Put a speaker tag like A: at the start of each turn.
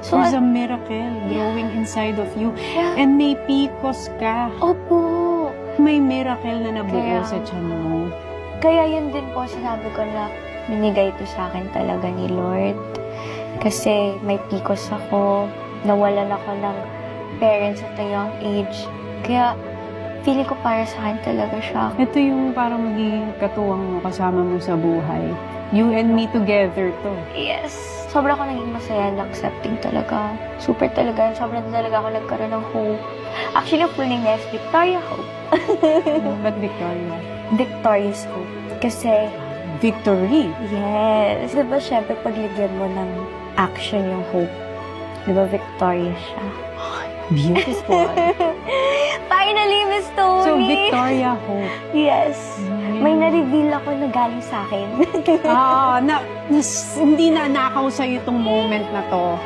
A: So,
B: there's a miracle growing inside of you.
A: Yeah.
B: And may PCOS ka.
A: Opo.
B: May miracle na nabuo
A: Kaya-
B: sa tiyan mo.
A: Kaya yun din po sinabi ko na binigay ito sa akin talaga ni Lord. Kasi may PCOS ako, nawalan ako ng parents at a young age. Kaya feeling ko para sa akin talaga siya.
B: Ito yung parang magiging katuwang mo, kasama mo sa buhay. You and me together to.
A: Yes. Sobra ako naging masaya and accepting talaga. Super talaga. Sobra talaga ako nagkaroon ng hope. Actually, ang full name niya is Victoria Hope.
B: Ba't Victoria?
A: Victorious Hope. Kasi,
B: Victory.
A: yes. Diba, syempre, paglagyan mo ng action yung hope. Diba, victorious siya.
B: Beautiful.
A: Finally, Miss Tony!
B: So, Victoria Hope.
A: Yes. May na-reveal ako na galing sa akin.
B: Hindi na nakaw sa'yo itong moment na to.